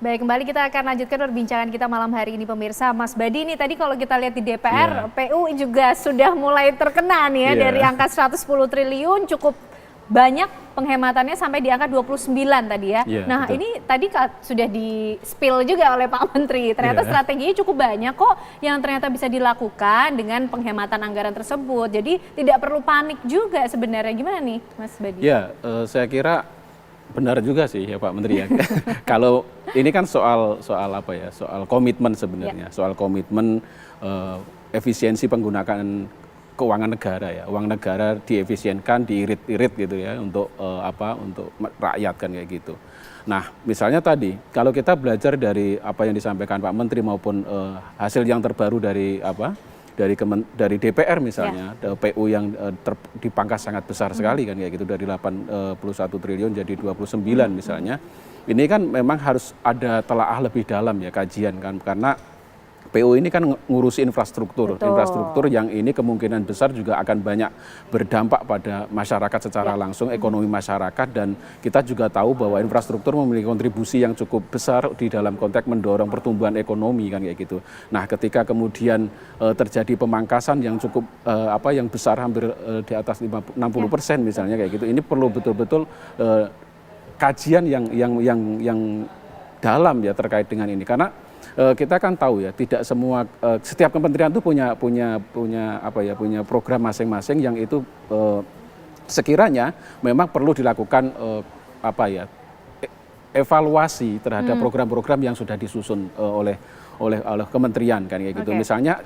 Baik, kembali kita akan lanjutkan perbincangan kita malam hari ini pemirsa. Mas Badi, ini tadi kalau kita lihat di DPR, PU juga sudah mulai terkena nih ya, dari angka 110 triliun cukup banyak penghematannya sampai di angka 29 tadi ya. Nah betul. Ini tadi sudah di-spill juga oleh Pak Menteri, ternyata strateginya cukup banyak kok yang ternyata bisa dilakukan dengan penghematan anggaran tersebut. Jadi tidak perlu panik juga sebenarnya, gimana nih Mas Badi? Ya, saya kira benar juga sih ya Pak Menteri ya. Kalau ini kan soal apa ya, soal komitmen sebenarnya, soal komitmen efisiensi penggunaan keuangan negara ya, uang negara diefisienkan, diirit-irit gitu ya untuk untuk rakyat kan kayak gitu. Nah misalnya tadi kalau kita belajar dari apa yang disampaikan Pak Menteri maupun hasil yang terbaru dari dari DPR misalnya, PU yang dipangkas sangat besar sekali kan kayak gitu, dari 81 triliun jadi 29 misalnya. Ini kan memang harus ada telaah lebih dalam ya, kajian kan, karena PU ini kan ngurusi infrastruktur. Betul. Infrastruktur yang ini kemungkinan besar juga akan banyak berdampak pada masyarakat secara langsung, ekonomi masyarakat, dan kita juga tahu bahwa infrastruktur memiliki kontribusi yang cukup besar di dalam konteks mendorong pertumbuhan ekonomi kan kayak gitu. Nah, ketika kemudian terjadi pemangkasan yang cukup yang besar hampir di atas 60% misalnya kayak gitu, ini perlu betul-betul kajian yang dalam ya terkait dengan ini, karena kita kan tahu ya, tidak semua setiap kementerian itu punya program masing-masing yang itu sekiranya memang perlu dilakukan evaluasi terhadap program-program yang sudah disusun oleh kementerian kan kayak gitu. Misalnya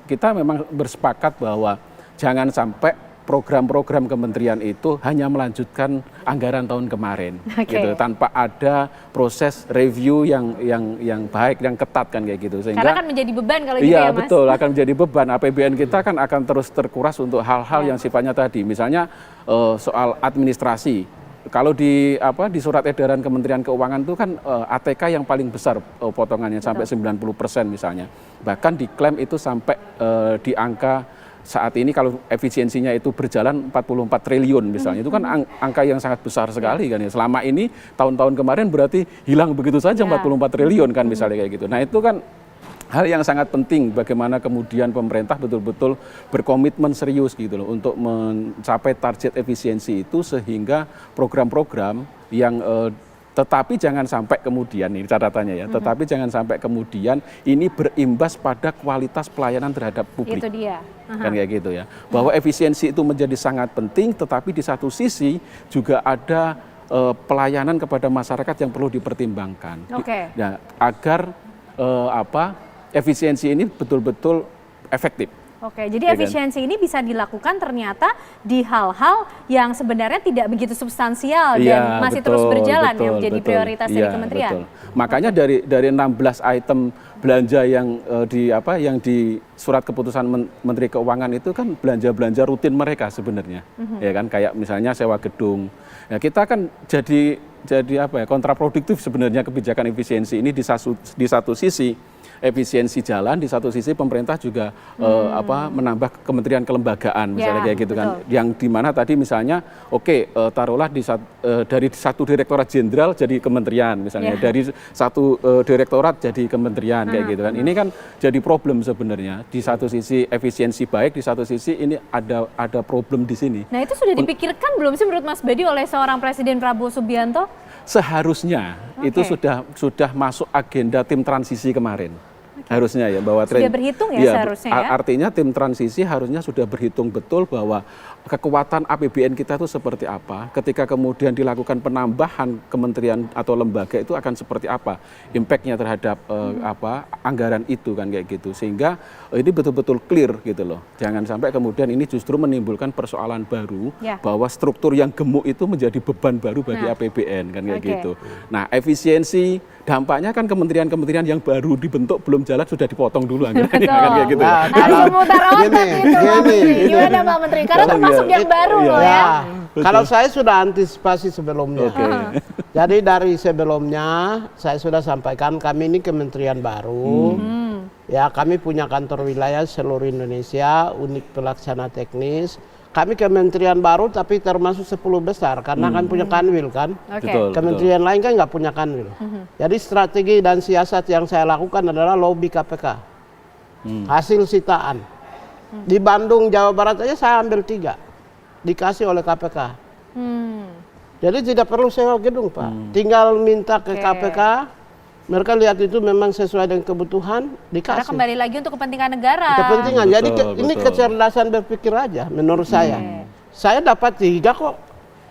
kita memang bersepakat bahwa jangan sampai program-program kementerian itu hanya melanjutkan anggaran tahun kemarin, gitu, tanpa ada proses review yang baik, yang ketat kan kayak gitu. Sehingga, karena akan menjadi beban kalau gitu ya Mas? Iya betul, akan menjadi beban. APBN kita kan akan terus terkuras untuk hal-hal yang sifatnya tadi, misalnya soal administrasi. Kalau di surat edaran Kementerian Keuangan itu kan ATK yang paling besar potongannya sampai 90% misalnya. Bahkan diklaim itu sampai di angka saat ini kalau efisiensinya itu berjalan 44 triliun misalnya, itu kan angka yang sangat besar sekali kan ya. Selama ini tahun-tahun kemarin berarti hilang begitu saja 44 triliun kan misalnya kayak gitu. Nah itu kan hal yang sangat penting, bagaimana kemudian pemerintah betul-betul berkomitmen serius gitu loh untuk mencapai target efisiensi itu, sehingga program-program yang tetapi jangan sampai kemudian, ini catatannya ya, tetapi jangan sampai kemudian ini berimbas pada kualitas pelayanan terhadap publik. Itu dia. Kan kayak gitu ya. Bahwa efisiensi itu menjadi sangat penting, tetapi di satu sisi juga ada pelayanan kepada masyarakat yang perlu dipertimbangkan. Ya, agar efisiensi ini betul-betul efektif. Oke, jadi efisiensi ini bisa dilakukan ternyata di hal-hal yang sebenarnya tidak begitu substansial dan masih terus berjalan yang menjadi prioritas dari kementerian. Makanya dari 16 item belanja yang di surat keputusan Menteri Keuangan itu kan belanja-belanja rutin mereka sebenarnya, ya kan, kayak misalnya sewa gedung. Ya, kita kan jadi kontraproduktif sebenarnya kebijakan efisiensi ini. Di satu sisi efisiensi jalan, di satu sisi pemerintah juga menambah kementerian kelembagaan misalnya kayak gitu kan, yang dimana tadi misalnya taruhlah dari satu direktorat jenderal jadi kementerian misalnya, dari satu direktorat jadi kementerian kayak gitu kan. Ini kan jadi problem sebenarnya. Di satu sisi efisiensi baik, di satu sisi ini ada problem di sini. Nah itu sudah dipikirkan belum sih menurut Mas Badi oleh seorang Presiden Prabowo Subianto? Seharusnya itu sudah masuk agenda tim transisi kemarin. Harusnya ya, bahwa sudah berhitung ya seharusnya ya. Artinya tim transisi harusnya sudah berhitung betul bahwa kekuatan APBN kita itu seperti apa, ketika kemudian dilakukan penambahan kementerian atau lembaga itu akan seperti apa impact-nya terhadap anggaran itu kan kayak gitu, sehingga ini betul-betul clear gitu loh. Jangan sampai kemudian ini justru menimbulkan persoalan baru, bahwa struktur yang gemuk itu menjadi beban baru bagi APBN kan kayak gitu. Nah, efisiensi dampaknya kan kementerian-kementerian yang baru dibentuk belum jalan sudah dipotong dulu anggarannya kan kayak gitu. Nah, harus memutar otak itu Pak Menteri. Gimana Pak Menteri? Karena termasuk yang baru loh ya. Kalau saya sudah antisipasi sebelumnya. Jadi dari sebelumnya saya sudah sampaikan kami ini kementerian baru. Ya, kami punya kantor wilayah seluruh Indonesia, unit pelaksana teknis. kami kementerian baru tapi termasuk 10 besar karena kan punya kanwil kan. Oke. Betul. Kementerian lain kan nggak punya kanwil. Jadi strategi dan siasat yang saya lakukan adalah lobby KPK. Hasil sitaan. Di Bandung, Jawa Barat aja saya ambil 3. Dikasih oleh KPK. Jadi tidak perlu sewa gedung, Pak. Tinggal minta ke KPK. Mereka lihat itu memang sesuai dengan kebutuhan, Karena dikasih. kembali lagi untuk kepentingan negara. Kepentingan. Jadi ini betul. kecerdasan berpikir aja menurut saya. Saya dapat 3 kok.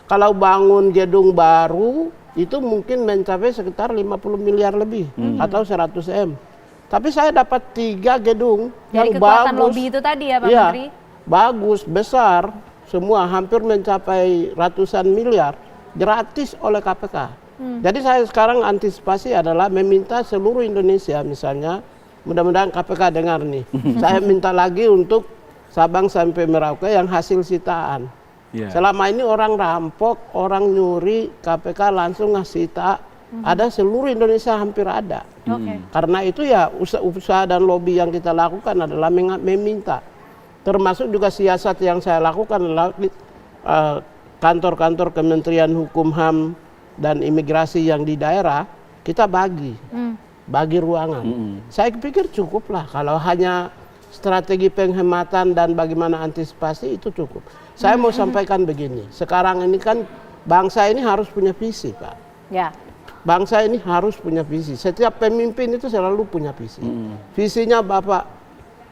Kalau bangun gedung baru itu mungkin mencapai sekitar 50 miliar lebih atau 100 M. Tapi saya dapat 3 gedung Dari yang kekuatan bagus. lobby itu tadi ya Pak Iya, Menteri. bagus, besar, semua hampir mencapai ratusan miliar gratis oleh KPK. Jadi saya sekarang antisipasi adalah meminta seluruh Indonesia misalnya, mudah-mudahan KPK dengar nih. Saya minta lagi untuk Sabang sampai Merauke yang hasil sitaan. Ya. Selama ini orang rampok, orang nyuri, KPK langsung ngasita. Ada seluruh Indonesia hampir ada. Oke. Karena itu ya usaha dan lobby yang kita lakukan adalah meminta. Termasuk juga siasat yang saya lakukan adalah kantor-kantor Kementerian Hukum HAM dan imigrasi yang di daerah kita bagi ruangan. Saya pikir cukup lah kalau hanya strategi penghematan dan bagaimana antisipasi itu cukup. Saya mau sampaikan begini, sekarang ini kan bangsa ini harus punya visi, Pak. Ya. Bangsa ini harus punya visi. Setiap pemimpin itu selalu punya visi. Visinya Bapak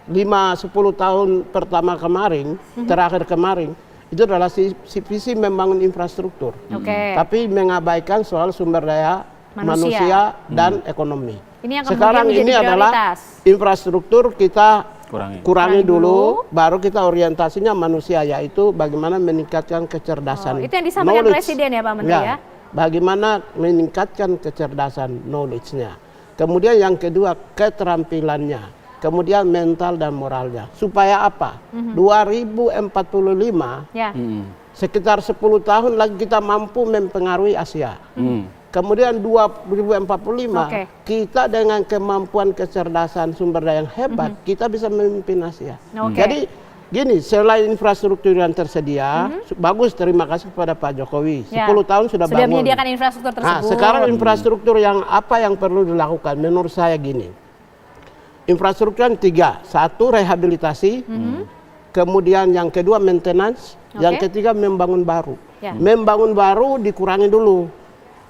5-10 tahun pertama kemarin, terakhir kemarin, itu adalah visi membangun infrastruktur. Oke. Tapi mengabaikan soal sumber daya manusia dan ekonomi. Ini yang Sekarang kemudian ini menjadi adalah prioritas. infrastruktur kita Kurangi. kurangi dulu, baru kita orientasinya manusia, yaitu bagaimana meningkatkan kecerdasan Itu yang disampaikan knowledge. Presiden ya Pak Menteri ya? Bagaimana meningkatkan kecerdasan knowledge-nya. Kemudian yang kedua keterampilannya. Kemudian mental dan moralnya. Supaya apa? 2045 Ya. sekitar 10 tahun lagi kita mampu mempengaruhi Asia. Kemudian 2045 Oke. kita dengan kemampuan kecerdasan sumber daya yang hebat kita bisa memimpin Asia. Oke. Jadi gini, selain infrastruktur yang tersedia, bagus, terima kasih kepada Pak Jokowi. 10 Ya. tahun sudah bangun. menyediakan infrastruktur tersebut. Nah, sekarang infrastruktur yang apa yang perlu dilakukan? Menurut saya gini. Infrastruktur yang 3, 1 rehabilitasi, kemudian yang kedua maintenance, yang ketiga membangun baru. Ya. Membangun baru dikurangi dulu,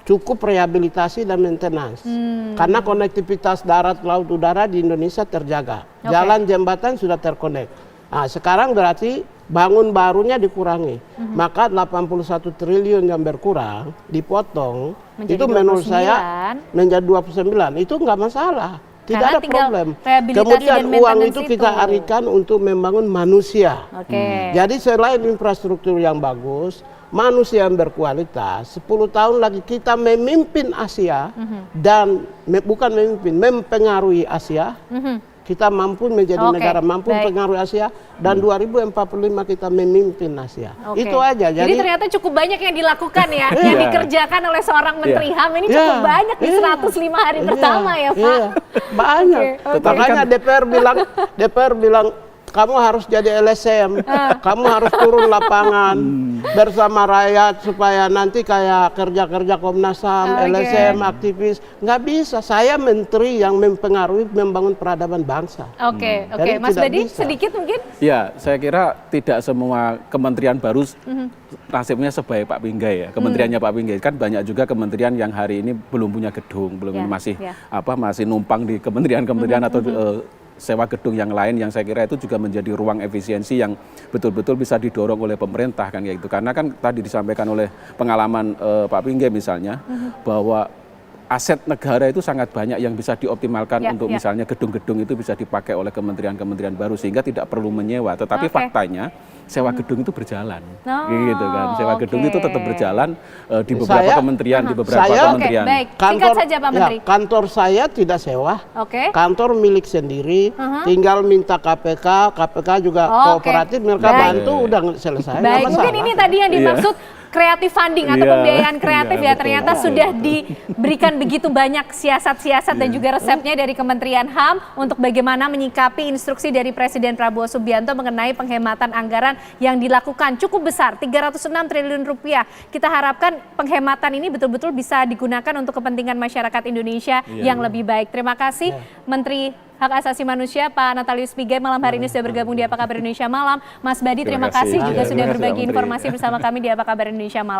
cukup rehabilitasi dan maintenance. Karena konektivitas darat, laut, udara di Indonesia terjaga. Jalan jembatan sudah terkonek. Nah, sekarang berarti bangun barunya dikurangi. Maka 81 triliun yang berkurang dipotong, Menjadi itu menurut 29. saya menjadi 29. Itu nggak masalah. Tidak Karena ada tinggal problem. rehabilitasi Kemudian dan uang maintenance itu kita itu. alihkan untuk membangun manusia. Oke. Jadi selain infrastruktur yang bagus, manusia yang berkualitas, 10 tahun lagi kita memimpin Asia dan bukan memimpin, mempengaruhi Asia. Kita mampu menjadi negara mampu mempengaruhi Asia dan 2045 kita memimpin Asia. Oke. Itu aja. Jadi ternyata cukup banyak yang dilakukan ya, yang dikerjakan oleh seorang Menteri HAM ini Iya. cukup banyak di 105 hari pertama ya Pak. Iya, banyak. Oke. Makanya DPR bilang kamu harus jadi LSM, kamu harus turun lapangan bersama rakyat supaya nanti kayak kerja-kerja Komnas HAM, LSM, aktivis. Nggak bisa, saya menteri yang mempengaruhi membangun peradaban bangsa. Oke, Jadi Mas tidak Badi bisa. sedikit mungkin? Ya, saya kira tidak semua kementerian baru nasibnya sebaik Pak Pinggai ya. Kementeriannya Pak Pinggai kan banyak juga kementerian yang hari ini belum punya gedung, belum masih numpang di kementerian-kementerian atau sewa gedung yang lain, yang saya kira itu juga menjadi ruang efisiensi yang betul-betul bisa didorong oleh pemerintah kan kayak gitu. Karena kan tadi disampaikan oleh pengalaman Pak Pinggai misalnya bahwa aset negara itu sangat banyak yang bisa dioptimalkan untuk misalnya gedung-gedung itu bisa dipakai oleh kementerian-kementerian baru sehingga tidak perlu menyewa. Tetapi faktanya sewa gedung itu berjalan, gitu kan. Sewa gedung itu tetap berjalan di beberapa kementerian, di beberapa kementerian. Baik, singkat saja Pak Menteri. Kantor saya tidak sewa, kantor milik sendiri, tinggal minta KPK juga kooperatif, mereka bantu, udah selesai. Baik, mungkin ini tadi yang dimaksud kreatif funding atau Iya, pembiayaan kreatif iya, ya ternyata betul, sudah betul. diberikan begitu banyak siasat-siasat dan juga resepnya dari Kementerian HAM untuk bagaimana menyikapi instruksi dari Presiden Prabowo Subianto mengenai penghematan anggaran yang dilakukan cukup besar, 306 triliun rupiah. Kita harapkan penghematan ini betul-betul bisa digunakan untuk kepentingan masyarakat Indonesia yang lebih baik. Terima kasih Menteri Hak Asasi Manusia Pak Natalius Pigai malam hari ini sudah bergabung di Apa Kabar Indonesia Malam. Mas Badi terima kasih juga Iya, sudah terima kasih, berbagi Pak Menteri. informasi bersama kami di Apa Kabar Indonesia Malam.